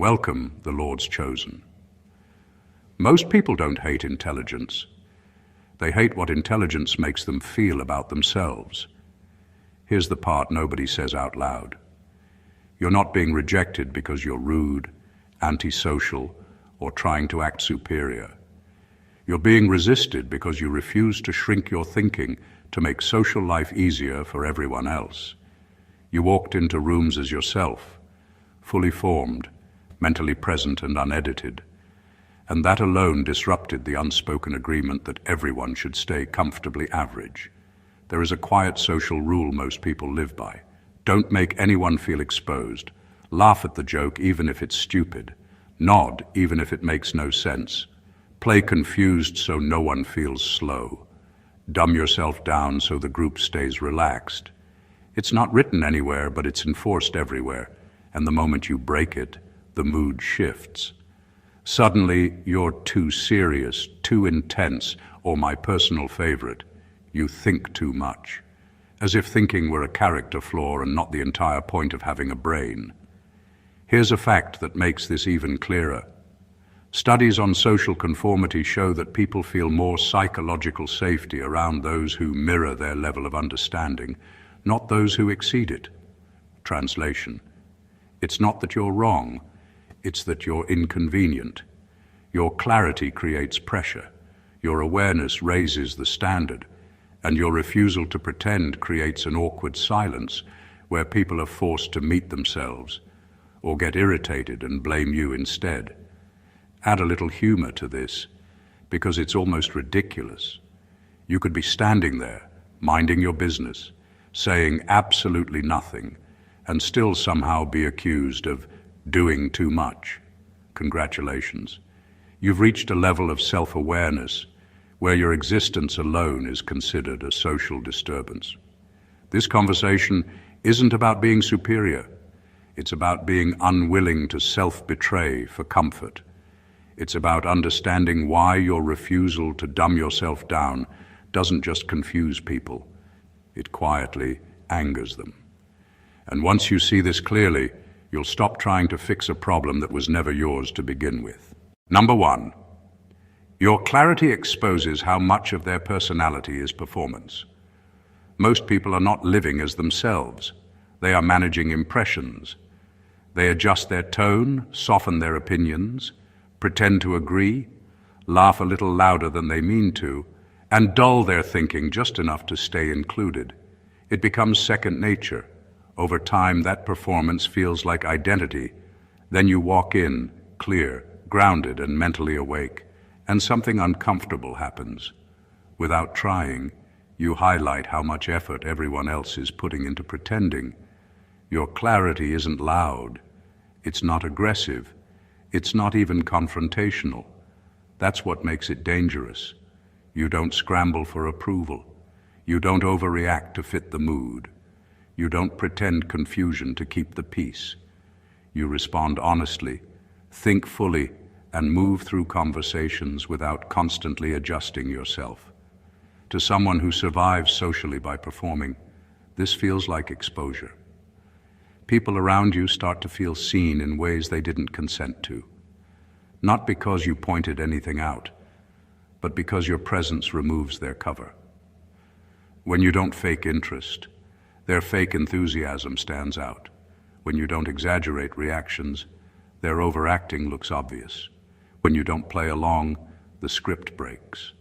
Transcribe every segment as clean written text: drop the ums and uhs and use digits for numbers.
Welcome, the Lord's chosen. Most people don't hate intelligence. They hate what intelligence makes them feel about themselves. Here's the part nobody says out loud. You're not being rejected because you're rude, antisocial, or trying to act superior. You're being resisted because you refuse to shrink your thinking to make social life easier for everyone else. You walked into rooms as yourself, fully formed, mentally present and unedited, and that alone disrupted the unspoken agreement that everyone should stay comfortably average. There is a quiet social rule most people live by. Don't make anyone feel exposed. Laugh at the joke even if it's stupid. Nod even if it makes no sense. Play confused so no one feels slow. Dumb yourself down so the group stays relaxed. It's not written anywhere, but it's enforced everywhere, and the moment you break it, the mood shifts. Suddenly, you're too serious, too intense, or my personal favorite, you think too much, as if thinking were a character flaw and not the entire point of having a brain. Here's a fact that makes this even clearer. Studies on social conformity show that people feel more psychological safety around those who mirror their level of understanding, not those who exceed it. Translation: it's not that you're wrong, it's that you're inconvenient. Your clarity creates pressure, your awareness raises the standard, and your refusal to pretend creates an awkward silence where people are forced to meet themselves or get irritated and blame you instead. Add a little humor to this, because it's almost ridiculous. You could be standing there, minding your business, saying absolutely nothing, and still somehow be accused of doing too much. Congratulations. You've reached a level of self-awareness where your existence alone is considered a social disturbance. This conversation isn't about being superior. It's about being unwilling to self-betray for comfort. It's about understanding why your refusal to dumb yourself down doesn't just confuse people. It quietly angers them. And once you see this clearly, you'll stop trying to fix a problem that was never yours to begin with. Number 1, your clarity exposes how much of their personality is performance. Most people are not living as themselves. They are managing impressions. They adjust their tone, soften their opinions, pretend to agree, laugh a little louder than they mean to, and dull their thinking just enough to stay included. It becomes second nature. Over time, that performance feels like identity. Then you walk in, clear, grounded and mentally awake, and something uncomfortable happens. Without trying, you highlight how much effort everyone else is putting into pretending. Your clarity isn't loud. It's not aggressive. It's not even confrontational. That's what makes it dangerous. You don't scramble for approval. You don't overreact to fit the mood. You don't pretend confusion to keep the peace. You respond honestly, think fully, and move through conversations without constantly adjusting yourself. To someone who survives socially by performing, this feels like exposure. People around you start to feel seen in ways they didn't consent to. Not because you pointed anything out, but because your presence removes their cover. When you don't fake interest, their fake enthusiasm stands out. When you don't exaggerate reactions, their overacting looks obvious. When you don't play along, the script breaks.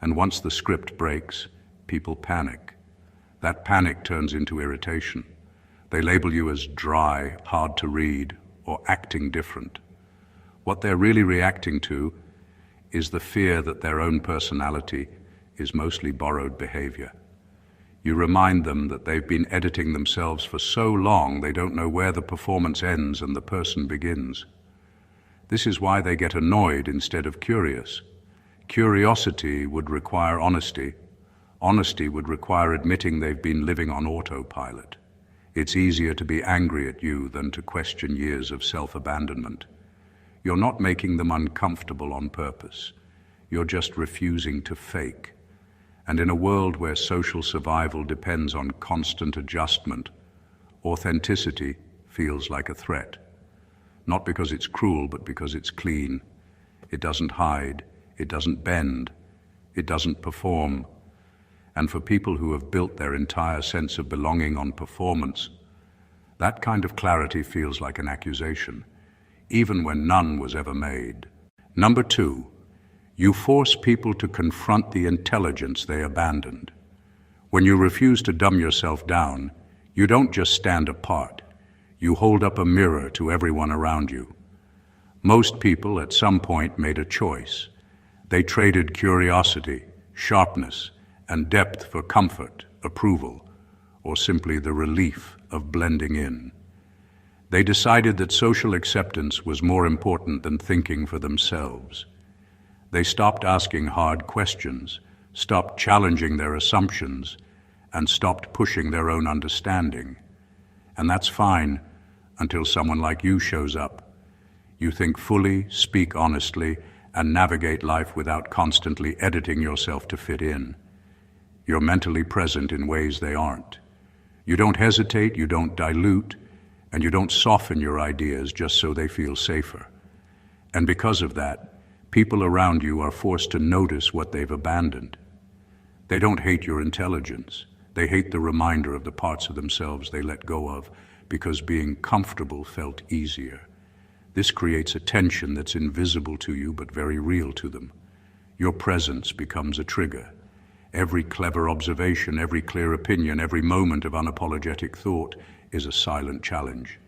And once the script breaks, people panic. That panic turns into irritation. They label you as dry, hard to read, or acting different. What they're really reacting to is the fear that their own personality is mostly borrowed behavior. You remind them that they've been editing themselves for so long they don't know where the performance ends and the person begins. This is why they get annoyed instead of curious. Curiosity would require honesty. Honesty would require admitting they've been living on autopilot. It's easier to be angry at you than to question years of self-abandonment. You're not making them uncomfortable on purpose. You're just refusing to fake. And in a world where social survival depends on constant adjustment, authenticity feels like a threat. not because it's cruel, but because it's clean. It doesn't hide, it doesn't bend, it doesn't perform. And for people who have built their entire sense of belonging on performance, that kind of clarity feels like an accusation, even when none was ever made. Number 2, you force people to confront the intelligence they abandoned. When you refuse to dumb yourself down, you don't just stand apart. You hold up a mirror to everyone around you. Most people at some point made a choice. They traded curiosity, sharpness, and depth for comfort, approval, or simply the relief of blending in. They decided that social acceptance was more important than thinking for themselves. They stopped asking hard questions, stopped challenging their assumptions, and stopped pushing their own understanding. And that's fine until someone like you shows up. You think fully, speak honestly, and navigate life without constantly editing yourself to fit in. You're mentally present in ways they aren't. You don't hesitate, you don't dilute, and you don't soften your ideas just so they feel safer. And because of that, people around you are forced to notice what they've abandoned. They don't hate your intelligence. They hate the reminder of the parts of themselves they let go of because being comfortable felt easier. This creates a tension that's invisible to you but very real to them. Your presence becomes a trigger. Every clever observation, every clear opinion, every moment of unapologetic thought is a silent challenge.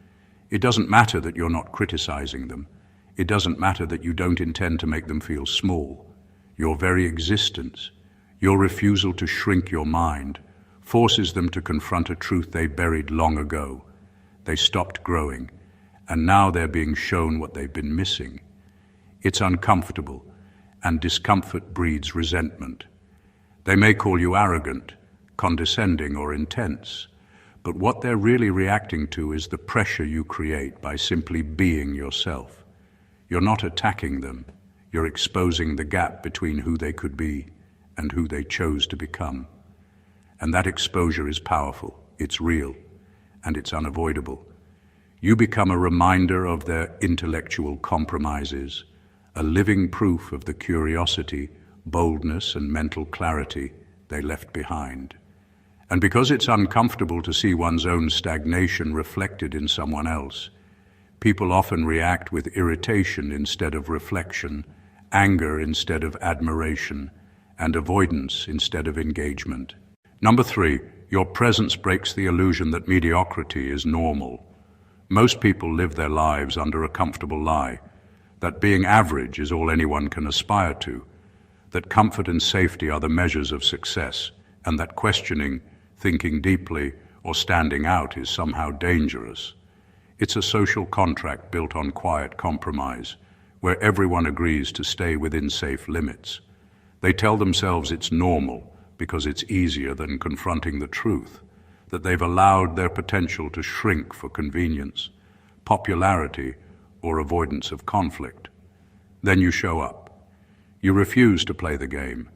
It doesn't matter that you're not criticizing them. It doesn't matter that you don't intend to make them feel small. Your very existence, your refusal to shrink your mind, forces them to confront a truth they buried long ago. They stopped growing, and now they're being shown what they've been missing. It's uncomfortable, and discomfort breeds resentment. They may call you arrogant, condescending, or intense, but what they're really reacting to is the pressure you create by simply being yourself. You're not attacking them, you're exposing the gap between who they could be and who they chose to become. And that exposure is powerful, it's real, and it's unavoidable. You become a reminder of their intellectual compromises, a living proof of the curiosity, boldness, and mental clarity they left behind. And because it's uncomfortable to see one's own stagnation reflected in someone else, people often react with irritation instead of reflection, anger instead of admiration, and avoidance instead of engagement. Number 3, your presence breaks the illusion that mediocrity is normal. Most people live their lives under a comfortable lie, that being average is all anyone can aspire to, that comfort and safety are the measures of success, and that questioning, thinking deeply, or standing out is somehow dangerous. It's a social contract built on quiet compromise, where everyone agrees to stay within safe limits. They tell themselves it's normal because it's easier than confronting the truth, that they've allowed their potential to shrink for convenience, popularity, or avoidance of conflict. Then you show up. You refuse to play the game.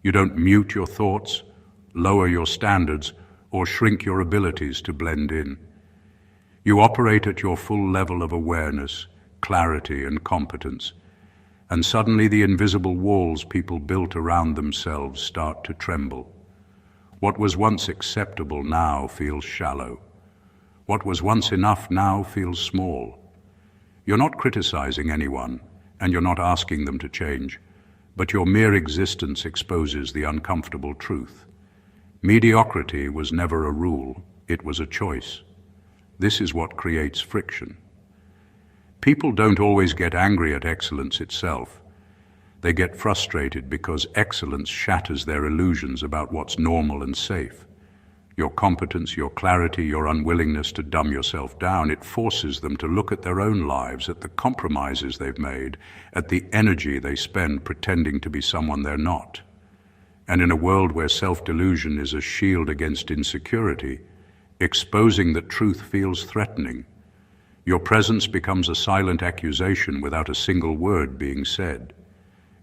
You don't mute your thoughts, lower your standards, or shrink your abilities to blend in. You operate at your full level of awareness, clarity, and competence, and suddenly the invisible walls people built around themselves start to tremble. What was once acceptable now feels shallow. What was once enough now feels small. You're not criticizing anyone, and you're not asking them to change, but your mere existence exposes the uncomfortable truth. Mediocrity was never a rule, it was a choice. This is what creates friction. People don't always get angry at excellence itself. They get frustrated because excellence shatters their illusions about what's normal and safe. Your competence, your clarity, your unwillingness to dumb yourself down, it forces them to look at their own lives, at the compromises they've made, at the energy they spend pretending to be someone they're not. And in a world where self-delusion is a shield against insecurity, exposing the truth feels threatening. Your presence becomes a silent accusation without a single word being said.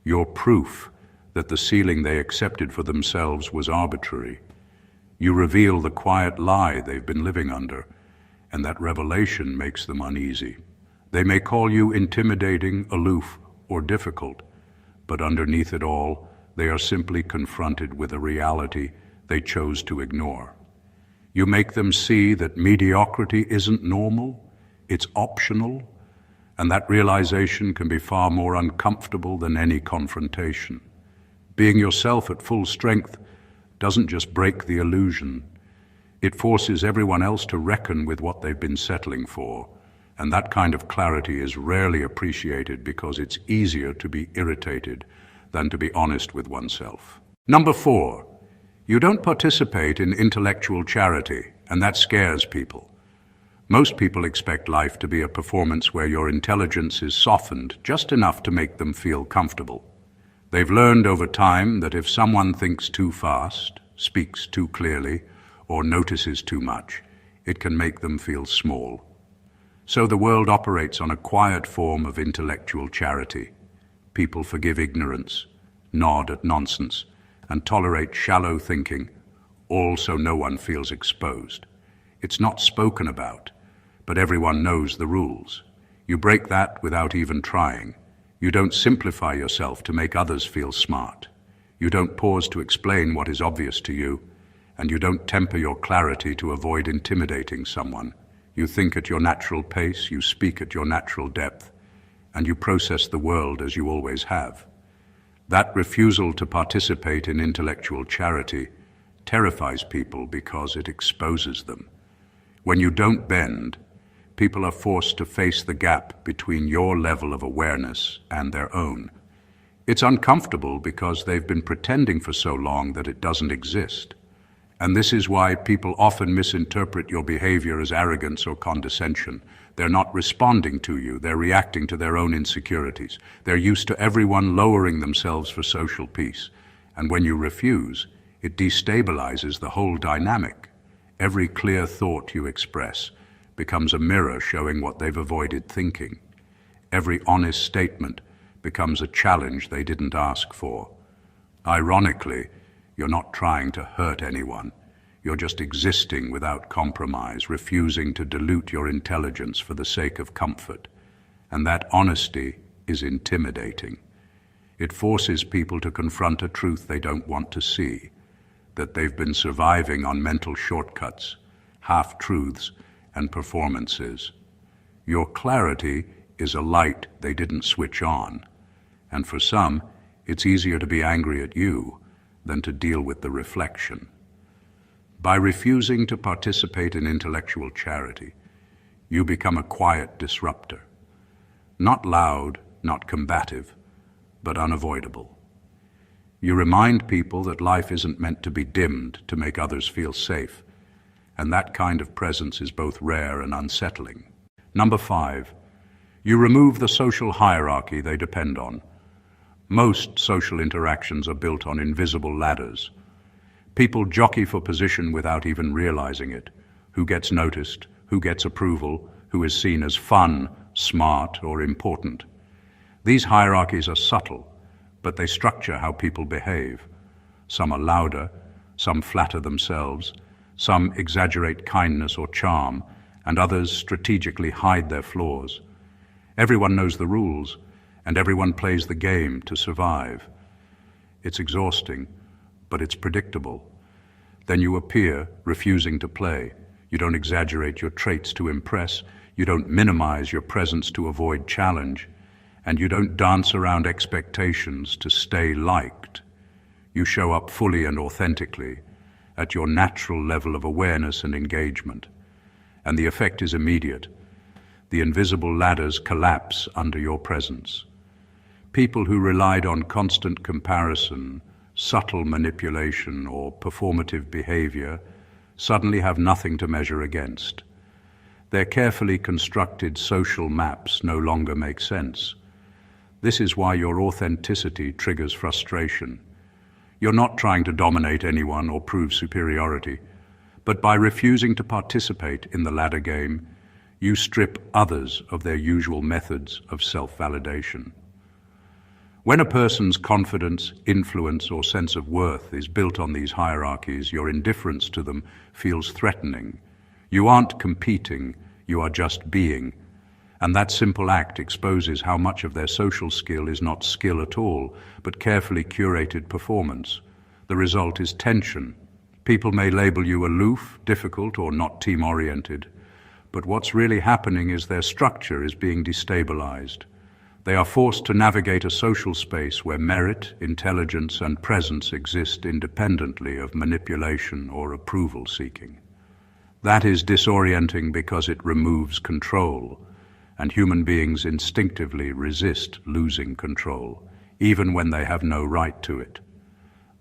You're proof that the ceiling they accepted for themselves was arbitrary. You reveal the quiet lie they've been living under, and that revelation makes them uneasy. They may call you intimidating, aloof, or difficult, but underneath it all, they are simply confronted with a reality they chose to ignore. You make them see that mediocrity isn't normal, it's optional, and that realization can be far more uncomfortable than any confrontation. Being yourself at full strength doesn't just break the illusion, it forces everyone else to reckon with what they've been settling for, and that kind of clarity is rarely appreciated because it's easier to be irritated than to be honest with oneself. Number 4, you don't participate in intellectual charity, and that scares people. Most people expect life to be a performance where your intelligence is softened just enough to make them feel comfortable. They've learned over time that if someone thinks too fast, speaks too clearly, or notices too much, it can make them feel small. So the world operates on a quiet form of intellectual charity. People forgive ignorance, nod at nonsense, and tolerate shallow thinking, all so no one feels exposed. It's not spoken about, but everyone knows the rules. You break that without even trying. You don't simplify yourself to make others feel smart. You don't pause to explain what is obvious to you, and you don't temper your clarity to avoid intimidating someone. You think at your natural pace, you speak at your natural depth, and you process the world as you always have. That refusal to participate in intellectual charity terrifies people because it exposes them. When you don't bend, people are forced to face the gap between your level of awareness and their own. It's uncomfortable because they've been pretending for so long that it doesn't exist. And this is why people often misinterpret your behavior as arrogance or condescension. They're not responding to you, they're reacting to their own insecurities. They're used to everyone lowering themselves for social peace. And when you refuse, it destabilizes the whole dynamic. Every clear thought you express becomes a mirror showing what they've avoided thinking. Every honest statement becomes a challenge they didn't ask for. Ironically, you're not trying to hurt anyone. You're just existing without compromise, refusing to dilute your intelligence for the sake of comfort. And that honesty is intimidating. It forces people to confront a truth they don't want to see, that they've been surviving on mental shortcuts, half-truths, and performances. Your clarity is a light they didn't switch on, and for some, it's easier to be angry at you than to deal with the reflection. By refusing to participate in intellectual charity, you become a quiet disruptor. Not loud, not combative, but unavoidable. You remind people that life isn't meant to be dimmed to make others feel safe, and that kind of presence is both rare and unsettling. Number 5, you remove the social hierarchy they depend on. Most social interactions are built on invisible ladders. People jockey for position without even realizing it. Who gets noticed, who gets approval, who is seen as fun, smart, or important. These hierarchies are subtle, but they structure how people behave. Some are louder, some flatter themselves, some exaggerate kindness or charm, and others strategically hide their flaws. Everyone knows the rules, and everyone plays the game to survive. It's exhausting, but it's predictable. Then you appear, refusing to play. You don't exaggerate your traits to impress. You don't minimize your presence to avoid challenge. And you don't dance around expectations to stay liked. You show up fully and authentically, at your natural level of awareness and engagement. And the effect is immediate. The invisible ladders collapse under your presence. People who relied on constant comparison, subtle manipulation, or performative behavior suddenly have nothing to measure against. Their carefully constructed social maps no longer make sense. This is why your authenticity triggers frustration. You're not trying to dominate anyone or prove superiority, but by refusing to participate in the ladder game, you strip others of their usual methods of self-validation. When a person's confidence, influence, or sense of worth is built on these hierarchies, your indifference to them feels threatening. You aren't competing, you are just being. And that simple act exposes how much of their social skill is not skill at all, but carefully curated performance. The result is tension. People may label you aloof, difficult, or not team-oriented, but what's really happening is their structure is being destabilized. They are forced to navigate a social space where merit, intelligence, and presence exist independently of manipulation or approval seeking. That is disorienting because it removes control, and human beings instinctively resist losing control, even when they have no right to it.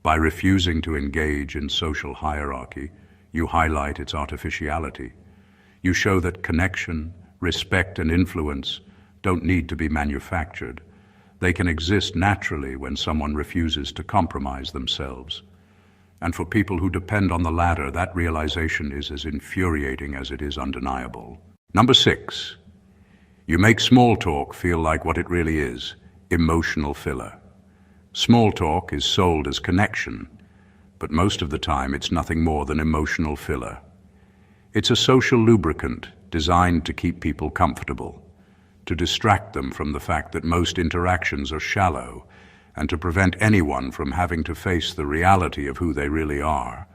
By refusing to engage in social hierarchy, you highlight its artificiality. You show that connection, respect, and influence don't need to be manufactured. They can exist naturally when someone refuses to compromise themselves. And for people who depend on the latter, that realization is as infuriating as it is undeniable. Number 6, you make small talk feel like what it really is, emotional filler. Small talk is sold as connection, but most of the time it's nothing more than emotional filler. It's a social lubricant designed to keep people comfortable, to distract them from the fact that most interactions are shallow, and to prevent anyone from having to face the reality of who they really are.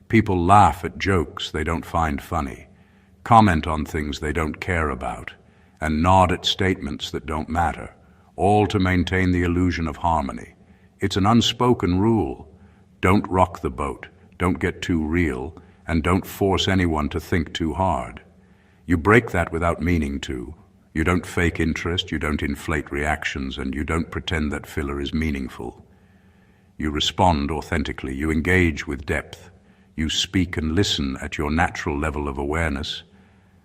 People laugh at jokes they don't find funny, comment on things they don't care about, and nod at statements that don't matter, all to maintain the illusion of harmony. It's an unspoken rule. Don't rock the boat, don't get too real, and don't force anyone to think too hard. You break that without meaning to. You don't fake interest, you don't inflate reactions, and you don't pretend that filler is meaningful. You respond authentically, you engage with depth, you speak and listen at your natural level of awareness,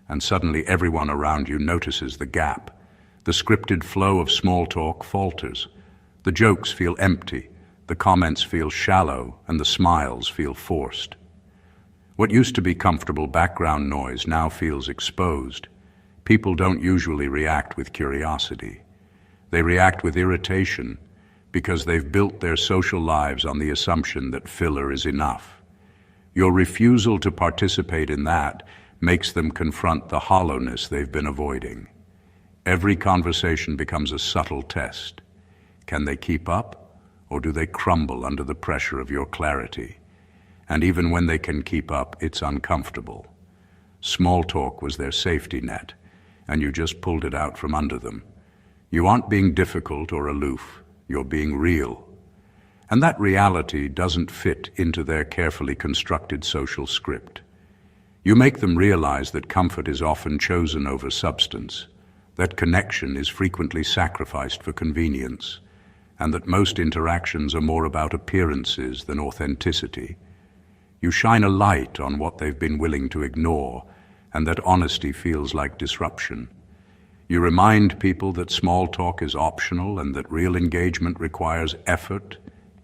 and suddenly everyone around you notices the gap. The scripted flow of small talk falters. The jokes feel empty, the comments feel shallow, and the smiles feel forced. What used to be comfortable background noise now feels exposed. People don't usually react with curiosity. They react with irritation because they've built their social lives on the assumption that filler is enough. Your refusal to participate in that makes them confront the hollowness they've been avoiding. Every conversation becomes a subtle test. Can they keep up, or do they crumble under the pressure of your clarity? And even when they can keep up, it's uncomfortable. Small talk was their safety net, and you just pulled it out from under them. You aren't being difficult or aloof, you're being real. And that reality doesn't fit into their carefully constructed social script. You make them realize that comfort is often chosen over substance, that connection is frequently sacrificed for convenience, and that most interactions are more about appearances than authenticity. You shine a light on what they've been willing to ignore, and that honesty feels like disruption. You remind people that small talk is optional and that real engagement requires effort,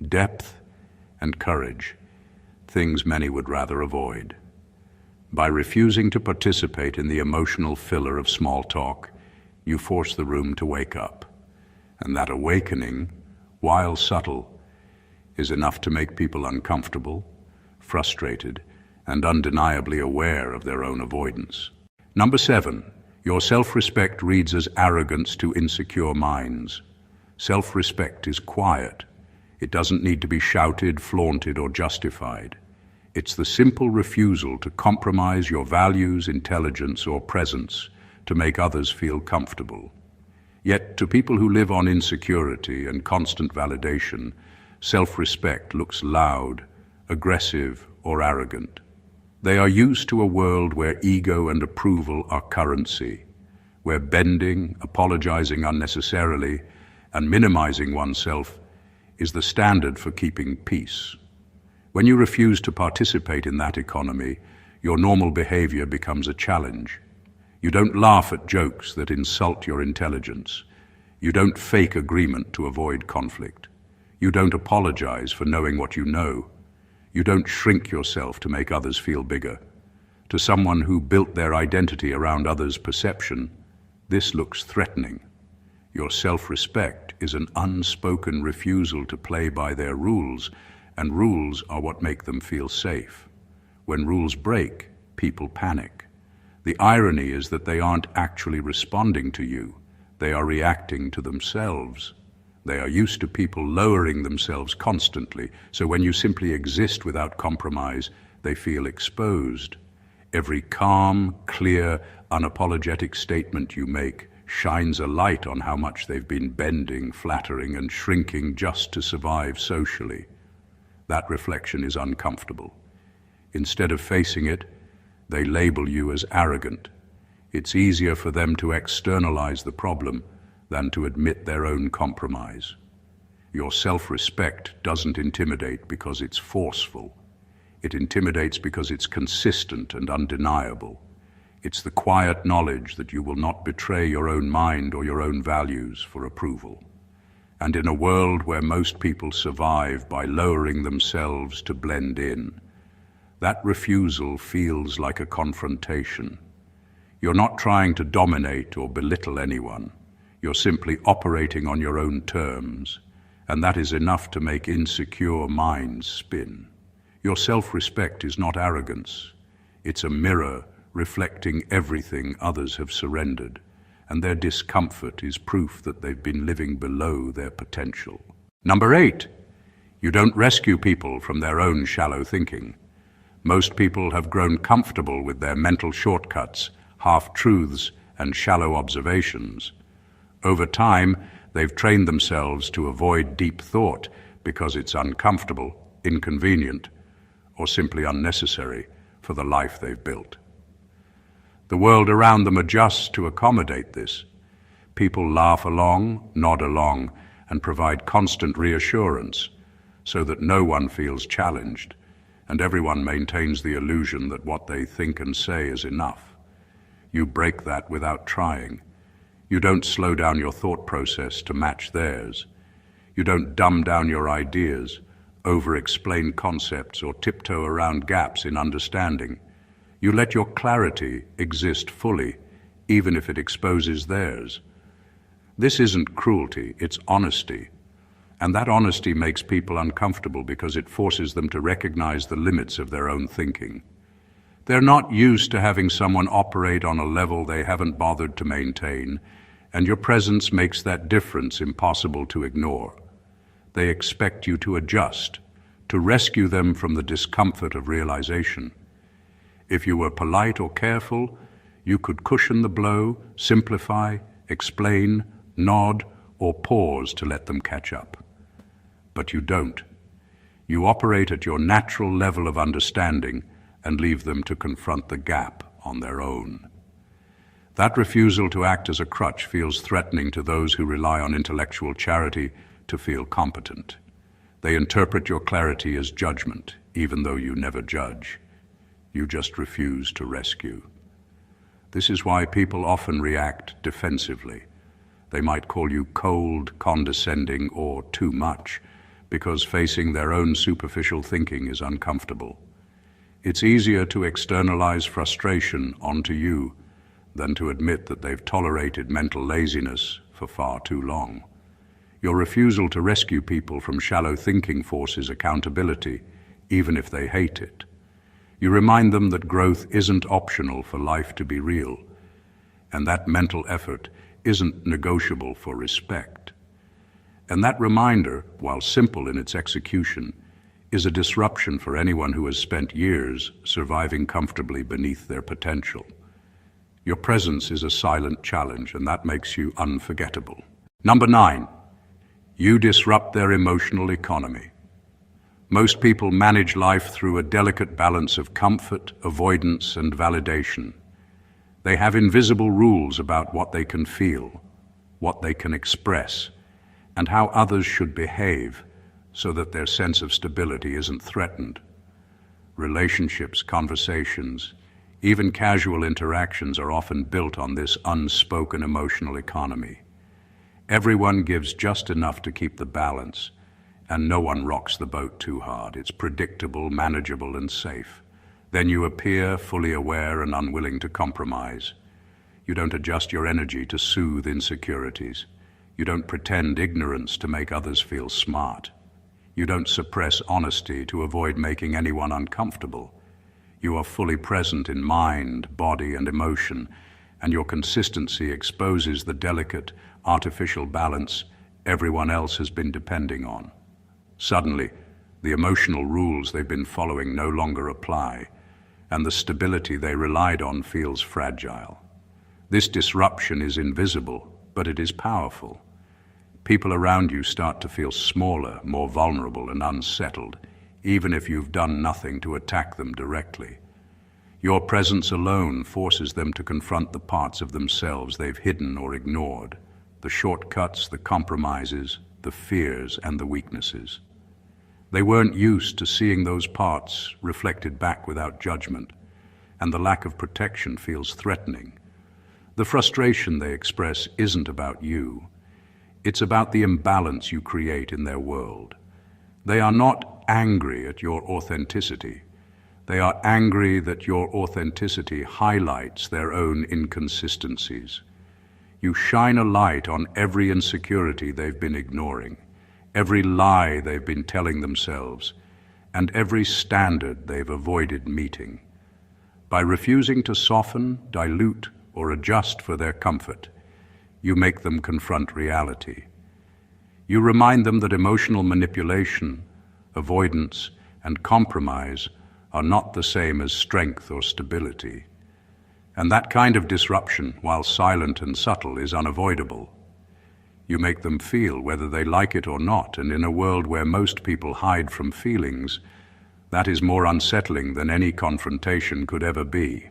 depth, and courage, things many would rather avoid. By refusing to participate in the emotional filler of small talk, you force the room to wake up. And that awakening, while subtle, is enough to make people uncomfortable, frustrated, and undeniably aware of their own avoidance. Number 7, your self-respect reads as arrogance to insecure minds. Self-respect is quiet. It doesn't need to be shouted, flaunted, or justified. It's the simple refusal to compromise your values, intelligence, or presence to make others feel comfortable. Yet, to people who live on insecurity and constant validation, self-respect looks loud, aggressive, or arrogant. They are used to a world where ego and approval are currency, where bending, apologizing unnecessarily, and minimizing oneself is the standard for keeping peace. When you refuse to participate in that economy, your normal behavior becomes a challenge. You don't laugh at jokes that insult your intelligence. You don't fake agreement to avoid conflict. You don't apologize for knowing what you know. You don't shrink yourself to make others feel bigger. To someone who built their identity around others' perception, this looks threatening. Your self-respect is an unspoken refusal to play by their rules, and rules are what make them feel safe. When rules break, people panic. The irony is that they aren't actually responding to you. They are reacting to themselves. They are used to people lowering themselves constantly, so when you simply exist without compromise, they feel exposed. Every calm, clear, unapologetic statement you make shines a light on how much they've been bending, flattering, and shrinking just to survive socially. That reflection is uncomfortable. Instead of facing it, they label you as arrogant. It's easier for them to externalize the problem than to admit their own compromise. Your self-respect doesn't intimidate because it's forceful. It intimidates because it's consistent and undeniable. It's the quiet knowledge that you will not betray your own mind or your own values for approval. And in a world where most people survive by lowering themselves to blend in, that refusal feels like a confrontation. You're not trying to dominate or belittle anyone. You're simply operating on your own terms, and that is enough to make insecure minds spin. Your self-respect is not arrogance. It's a mirror reflecting everything others have surrendered, and their discomfort is proof that they've been living below their potential. Number 8, you don't rescue people from their own shallow thinking. Most people have grown comfortable with their mental shortcuts, half-truths, and shallow observations. Over time, they've trained themselves to avoid deep thought because it's uncomfortable, inconvenient, or simply unnecessary for the life they've built. The world around them adjusts to accommodate this. People laugh along, nod along, and provide constant reassurance so that no one feels challenged, and everyone maintains the illusion that what they think and say is enough. You break that without trying. You don't slow down your thought process to match theirs. You don't dumb down your ideas, over-explain concepts, or tiptoe around gaps in understanding. You let your clarity exist fully, even if it exposes theirs. This isn't cruelty, it's honesty. And that honesty makes people uncomfortable because it forces them to recognize the limits of their own thinking. They're not used to having someone operate on a level they haven't bothered to maintain, and your presence makes that difference impossible to ignore. They expect you to adjust, to rescue them from the discomfort of realization. If you were polite or careful, you could cushion the blow, simplify, explain, nod, or pause to let them catch up. But you don't. You operate at your natural level of understanding and leave them to confront the gap on their own. That refusal to act as a crutch feels threatening to those who rely on intellectual charity to feel competent. They interpret your clarity as judgment, even though you never judge. You just refuse to rescue. This is why people often react defensively. They might call you cold, condescending, or too much, because facing their own superficial thinking is uncomfortable. It's easier to externalize frustration onto you than to admit that they've tolerated mental laziness for far too long. Your refusal to rescue people from shallow thinking forces accountability, even if they hate it. You remind them that growth isn't optional for life to be real, and that mental effort isn't negotiable for respect. And that reminder, while simple in its execution, is a disruption for anyone who has spent years surviving comfortably beneath their potential. Your presence is a silent challenge, and that makes you unforgettable. Number 9, you disrupt their emotional economy. Most people manage life through a delicate balance of comfort, avoidance, and validation. They have invisible rules about what they can feel, what they can express, and how others should behave so that their sense of stability isn't threatened. Relationships, conversations, even casual interactions are often built on this unspoken emotional economy. Everyone gives just enough to keep the balance, and no one rocks the boat too hard. It's predictable, manageable, and safe. Then you appear fully aware and unwilling to compromise. You don't adjust your energy to soothe insecurities. You don't pretend ignorance to make others feel smart. You don't suppress honesty to avoid making anyone uncomfortable. You are fully present in mind, body, and emotion, and your consistency exposes the delicate, artificial balance everyone else has been depending on. Suddenly, the emotional rules they've been following no longer apply, and the stability they relied on feels fragile. This disruption is invisible, but it is powerful. People around you start to feel smaller, more vulnerable and unsettled, even if you've done nothing to attack them directly. Your presence alone forces them to confront the parts of themselves they've hidden or ignored, the shortcuts, the compromises, the fears, and the weaknesses. They weren't used to seeing those parts reflected back without judgment, and the lack of protection feels threatening. The frustration they express isn't about you. It's about the imbalance you create in their world. They are not angry at your authenticity. They are angry that your authenticity highlights their own inconsistencies. You shine a light on every insecurity they've been ignoring, every lie they've been telling themselves, and every standard they've avoided meeting. By refusing to soften, dilute, or adjust for their comfort, you make them confront reality. You remind them that emotional manipulation, avoidance, and compromise are not the same as strength or stability. And that kind of disruption, while silent and subtle, is unavoidable. You make them feel whether they like it or not, and in a world where most people hide from feelings, that is more unsettling than any confrontation could ever be.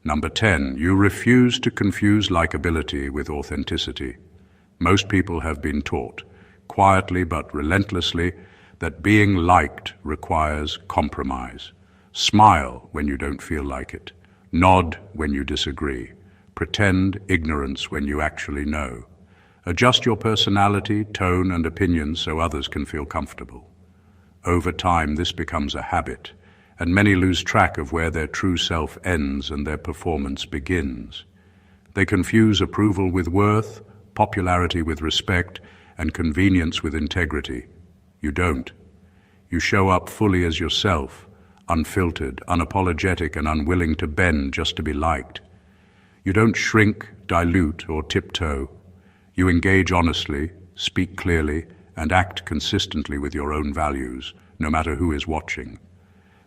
Number 10, you refuse to confuse likability with authenticity. Most people have been taught, quietly but relentlessly, that being liked requires compromise. Smile when you don't feel like it. Nod when you disagree. Pretend ignorance when you actually know. Adjust your personality, tone, and opinions so others can feel comfortable. Over time, this becomes a habit, and many lose track of where their true self ends and their performance begins. They confuse approval with worth, popularity with respect, and convenience with integrity. You don't. You show up fully as yourself, unfiltered, unapologetic, and unwilling to bend just to be liked. You don't shrink, dilute, or tiptoe. You engage honestly, speak clearly, and act consistently with your own values, no matter who is watching.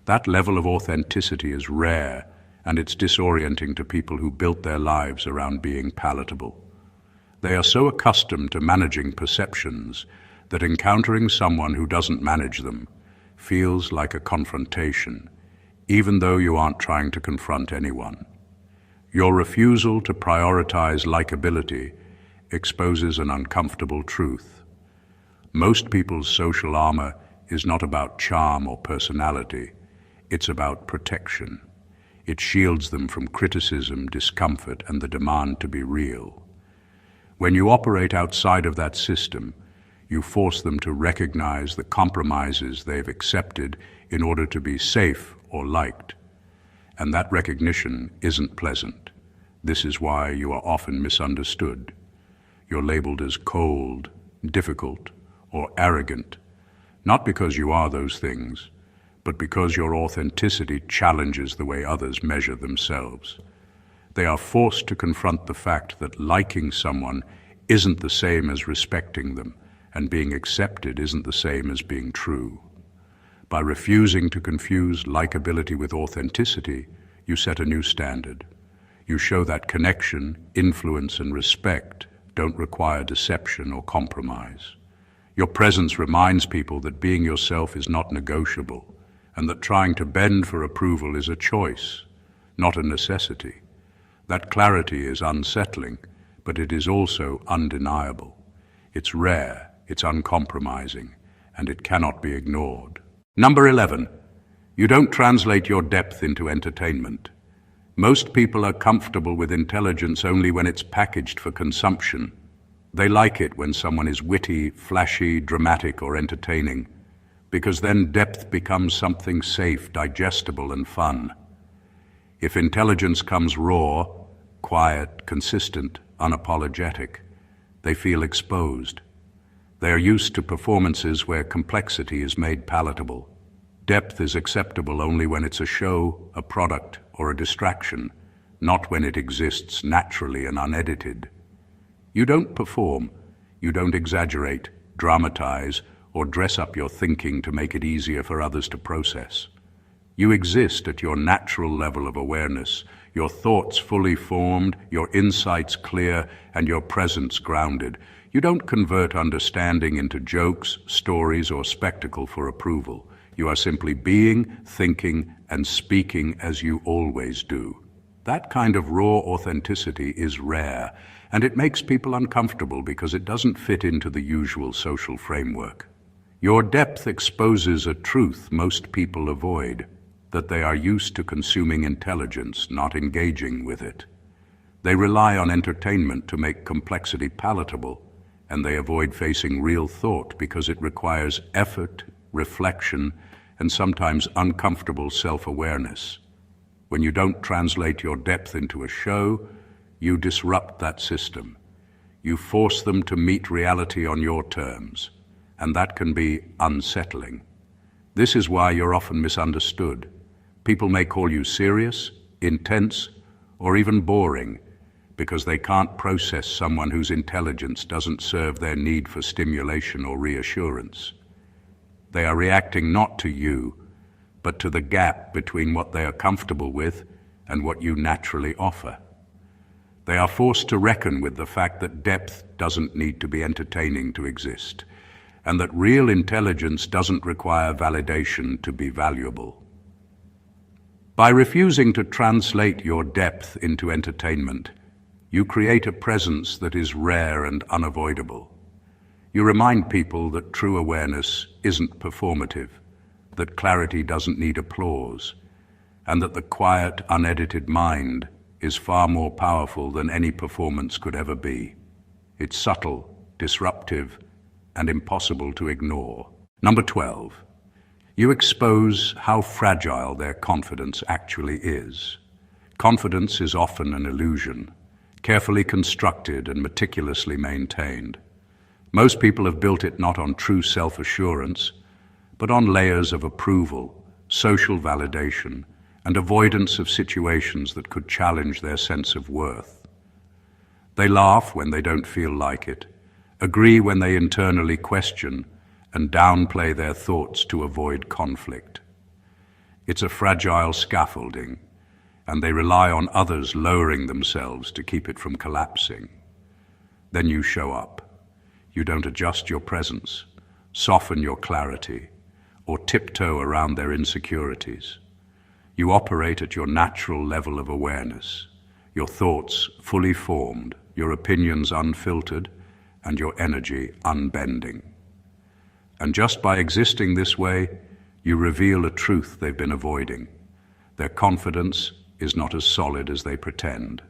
That level of authenticity is rare, and it's disorienting to people who built their lives around being palatable. They are so accustomed to managing perceptions that encountering someone who doesn't manage them feels like a confrontation, even though you aren't trying to confront anyone. Your refusal to prioritize likability exposes an uncomfortable truth. Most people's social armor is not about charm or personality. It's about protection. It shields them from criticism, discomfort, and the demand to be real. When you operate outside of that system, you force them to recognize the compromises they've accepted in order to be safe or liked. And that recognition isn't pleasant. This is why you are often misunderstood. You're labeled as cold, difficult, or arrogant, not because you are those things, but because your authenticity challenges the way others measure themselves. They are forced to confront the fact that liking someone isn't the same as respecting them, and being accepted isn't the same as being true. By refusing to confuse likability with authenticity, you set a new standard. You show that connection, influence, and respect don't require deception or compromise. Your presence reminds people that being yourself is not negotiable, and that trying to bend for approval is a choice, not a necessity. That clarity is unsettling, but it is also undeniable. It's rare, it's uncompromising, and it cannot be ignored. Number 11, you don't translate your depth into entertainment. Most people are comfortable with intelligence only when it's packaged for consumption. They like it when someone is witty, flashy, dramatic, or entertaining, because then depth becomes something safe, digestible, and fun. If intelligence comes raw, quiet, consistent, unapologetic, they feel exposed. They are used to performances where complexity is made palatable. Depth is acceptable only when it's a show, a product, or a distraction, not when it exists naturally and unedited. You don't perform, you don't exaggerate, dramatize, or dress up your thinking to make it easier for others to process. You exist at your natural level of awareness, your thoughts fully formed, your insights clear, and your presence grounded. You don't convert understanding into jokes, stories, or spectacle for approval. You are simply being, thinking, and speaking as you always do. That kind of raw authenticity is rare, and it makes people uncomfortable because it doesn't fit into the usual social framework. Your depth exposes a truth most people avoid, that they are used to consuming intelligence, not engaging with it. They rely on entertainment to make complexity palatable, and they avoid facing real thought because it requires effort, reflection, and sometimes uncomfortable self-awareness. When you don't translate your depth into a show, you disrupt that system. You force them to meet reality on your terms, and that can be unsettling. This is why you're often misunderstood. People may call you serious, intense, or even boring because they can't process someone whose intelligence doesn't serve their need for stimulation or reassurance. They are reacting not to you, but to the gap between what they are comfortable with and what you naturally offer. They are forced to reckon with the fact that depth doesn't need to be entertaining to exist, and that real intelligence doesn't require validation to be valuable. By refusing to translate your depth into entertainment, you create a presence that is rare and unavoidable. You remind people that true awareness isn't performative, that clarity doesn't need applause, and that the quiet, unedited mind is far more powerful than any performance could ever be. It's subtle, disruptive, and impossible to ignore. Number 12. You expose how fragile their confidence actually is. Confidence is often an illusion, carefully constructed and meticulously maintained. Most people have built it not on true self-assurance, but on layers of approval, social validation, and avoidance of situations that could challenge their sense of worth. They laugh when they don't feel like it, agree when they internally question, and downplay their thoughts to avoid conflict. It's a fragile scaffolding, and they rely on others lowering themselves to keep it from collapsing. Then you show up. You don't adjust your presence, soften your clarity, or tiptoe around their insecurities. You operate at your natural level of awareness, your thoughts fully formed, your opinions unfiltered, and your energy unbending. And just by existing this way, you reveal a truth they've been avoiding. Their confidence is not as solid as they pretend.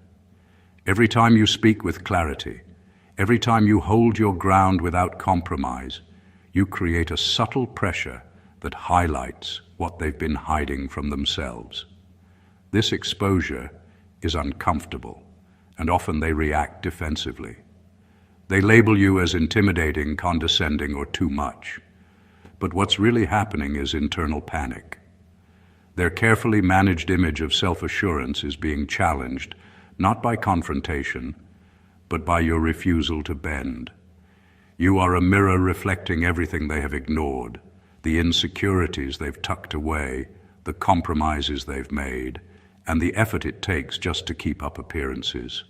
Every time you speak with clarity, every time you hold your ground without compromise, you create a subtle pressure that highlights what they've been hiding from themselves. This exposure is uncomfortable, and often they react defensively. They label you as intimidating, condescending, or too much. But what's really happening is internal panic. Their carefully managed image of self-assurance is being challenged, not by confrontation, but by your refusal to bend. You are a mirror reflecting everything they have ignored, the insecurities they've tucked away, the compromises they've made, and the effort it takes just to keep up appearances.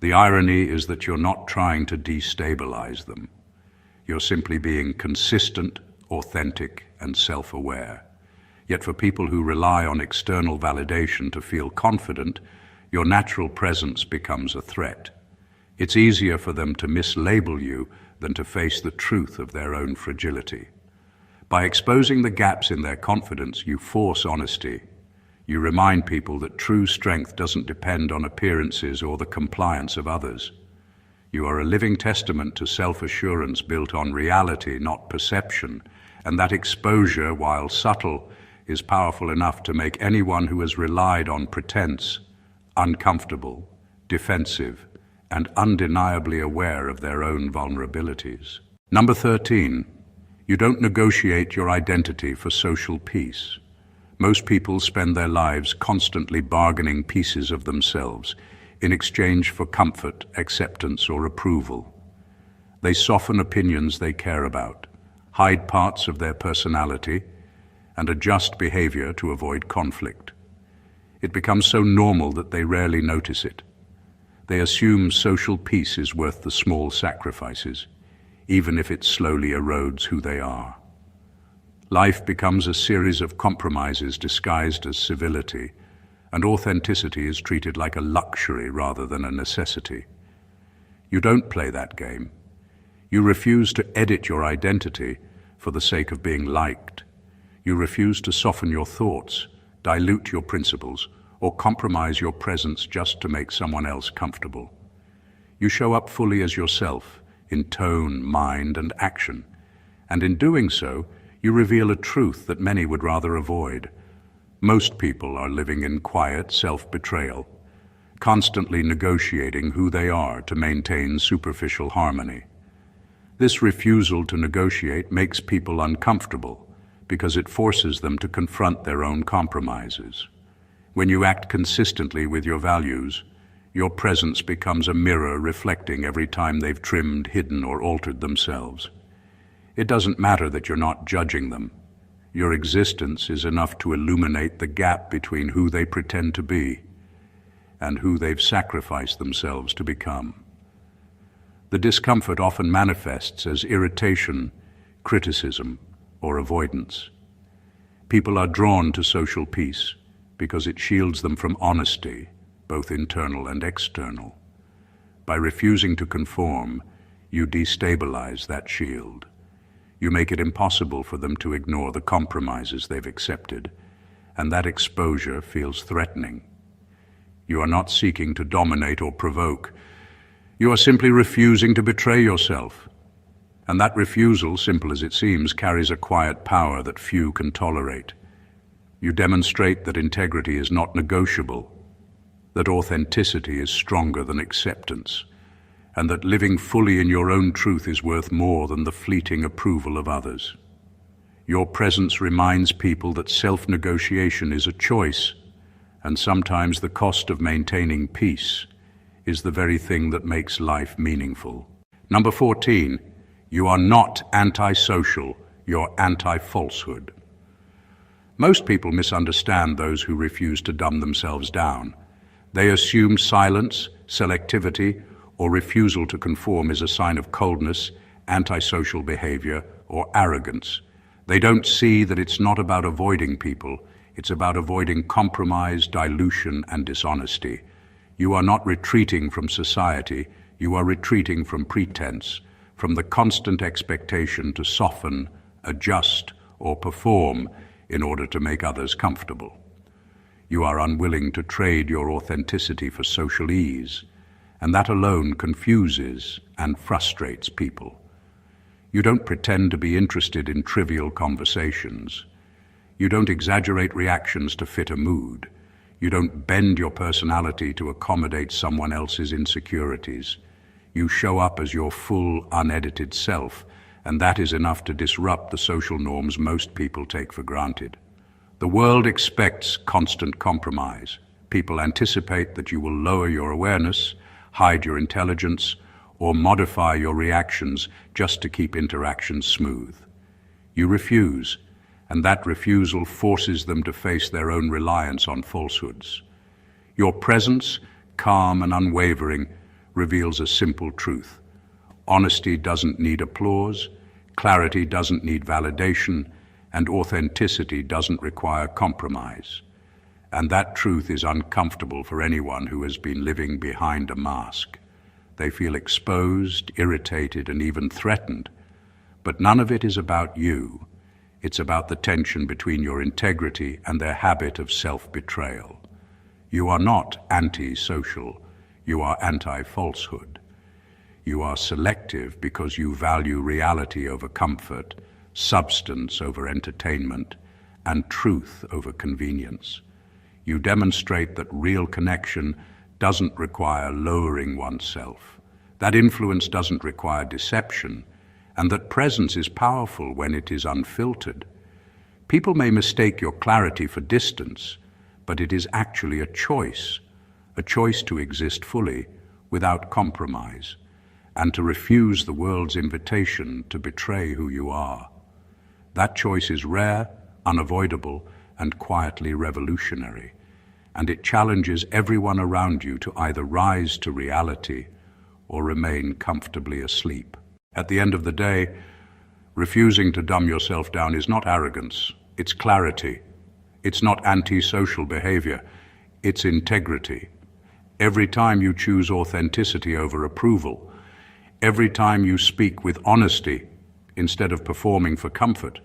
The irony is that you're not trying to destabilize them. You're simply being consistent, authentic, and self-aware. Yet for people who rely on external validation to feel confident, your natural presence becomes a threat. It's easier for them to mislabel you than to face the truth of their own fragility. By exposing the gaps in their confidence, you force honesty. You remind people that true strength doesn't depend on appearances or the compliance of others. You are a living testament to self-assurance built on reality, not perception, and that exposure, while subtle, is powerful enough to make anyone who has relied on pretense uncomfortable, defensive, and undeniably aware of their own vulnerabilities. Number 13. You don't negotiate your identity for social peace. Most people spend their lives constantly bargaining pieces of themselves in exchange for comfort, acceptance, or approval. They soften opinions they care about, hide parts of their personality, and adjust behavior to avoid conflict. It becomes so normal that they rarely notice it. They assume social peace is worth the small sacrifices, even if it slowly erodes who they are. Life becomes a series of compromises disguised as civility, and authenticity is treated like a luxury rather than a necessity. You don't play that game. You refuse to edit your identity for the sake of being liked. You refuse to soften your thoughts, dilute your principles, or compromise your presence just to make someone else comfortable. You show up fully as yourself, in tone, mind, and action. And in doing so, you reveal a truth that many would rather avoid. Most people are living in quiet self-betrayal, constantly negotiating who they are to maintain superficial harmony. This refusal to negotiate makes people uncomfortable because it forces them to confront their own compromises. When you act consistently with your values, your presence becomes a mirror reflecting every time they've trimmed, hidden, or altered themselves. It doesn't matter that you're not judging them. Your existence is enough to illuminate the gap between who they pretend to be and who they've sacrificed themselves to become. The discomfort often manifests as irritation, criticism, or avoidance. People are drawn to social peace because it shields them from honesty, both internal and external. By refusing to conform, you destabilize that shield. You make it impossible for them to ignore the compromises they've accepted, and that exposure feels threatening. You are not seeking to dominate or provoke. You are simply refusing to betray yourself. And that refusal, simple as it seems, carries a quiet power that few can tolerate. You demonstrate that integrity is not negotiable, that authenticity is stronger than acceptance, and that living fully in your own truth is worth more than the fleeting approval of others. Your presence reminds people that self-negotiation is a choice, and sometimes the cost of maintaining peace is the very thing that makes life meaningful. Number 14, you are not antisocial, you're anti-falsehood. Most people misunderstand those who refuse to dumb themselves down. They assume silence, selectivity, or refusal to conform is a sign of coldness, antisocial behavior, or arrogance. They don't see that it's not about avoiding people, it's about avoiding compromise, dilution, and dishonesty. You are not retreating from society, you are retreating from pretense, from the constant expectation to soften, adjust, or perform in order to make others comfortable. You are unwilling to trade your authenticity for social ease, and that alone confuses and frustrates people. You don't pretend to be interested in trivial conversations. You don't exaggerate reactions to fit a mood. You don't bend your personality to accommodate someone else's insecurities. You show up as your full, unedited self, and that is enough to disrupt the social norms most people take for granted. The world expects constant compromise. People anticipate that you will lower your awareness, hide your intelligence, or modify your reactions just to keep interactions smooth. You refuse, and that refusal forces them to face their own reliance on falsehoods. Your presence, calm and unwavering, reveals a simple truth. Honesty doesn't need applause, clarity doesn't need validation, and authenticity doesn't require compromise. And that truth is uncomfortable for anyone who has been living behind a mask. They feel exposed, irritated, and even threatened. But none of it is about you. It's about the tension between your integrity and their habit of self-betrayal. You are not anti-social, you are anti-falsehood. You are selective because you value reality over comfort, substance over entertainment, and truth over convenience. You demonstrate that real connection doesn't require lowering oneself. That influence doesn't require deception, and that presence is powerful when it is unfiltered. People may mistake your clarity for distance, but it is actually a choice to exist fully, without compromise, and to refuse the world's invitation to betray who you are. That choice is rare, unavoidable, and quietly revolutionary, and it challenges everyone around you to either rise to reality or remain comfortably asleep. At the end of the day, refusing to dumb yourself down is not arrogance, it's clarity. It's not anti-social behavior, it's integrity. Every time you choose authenticity over approval, every time you speak with honesty instead of performing for comfort,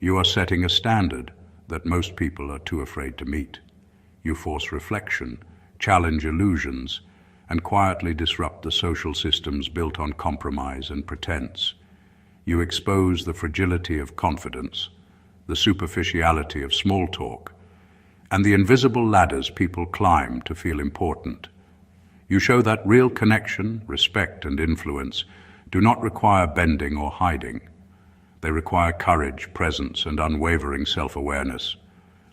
you are setting a standard that most people are too afraid to meet. You force reflection, challenge illusions, and quietly disrupt the social systems built on compromise and pretense. You expose the fragility of confidence, the superficiality of small talk, and the invisible ladders people climb to feel important. You show that real connection, respect, and influence do not require bending or hiding. They require courage, presence, and unwavering self-awareness.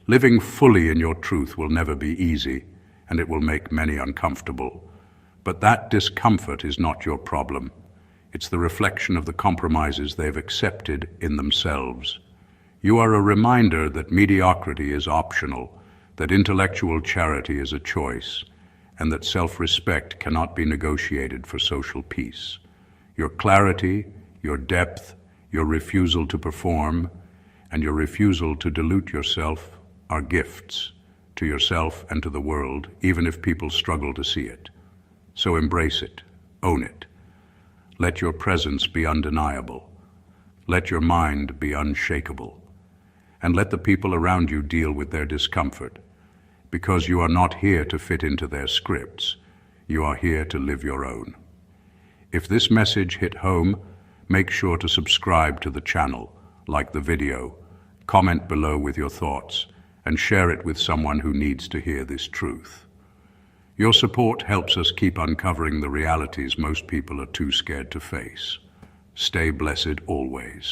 Living fully in your truth will never be easy, and it will make many uncomfortable. But that discomfort is not your problem. It's the reflection of the compromises they've accepted in themselves. You are a reminder that mediocrity is optional, that intellectual charity is a choice, and that self-respect cannot be negotiated for social peace. Your clarity, your depth, your refusal to perform, and your refusal to dilute yourself are gifts to yourself and to the world, even if people struggle to see it. So embrace it, own it. Let your presence be undeniable. Let your mind be unshakable. And let the people around you deal with their discomfort, because you are not here to fit into their scripts. You are here to live your own. If this message hit home, make sure to subscribe to the channel, like the video, comment below with your thoughts, and share it with someone who needs to hear this truth. Your support helps us keep uncovering the realities most people are too scared to face. Stay blessed always.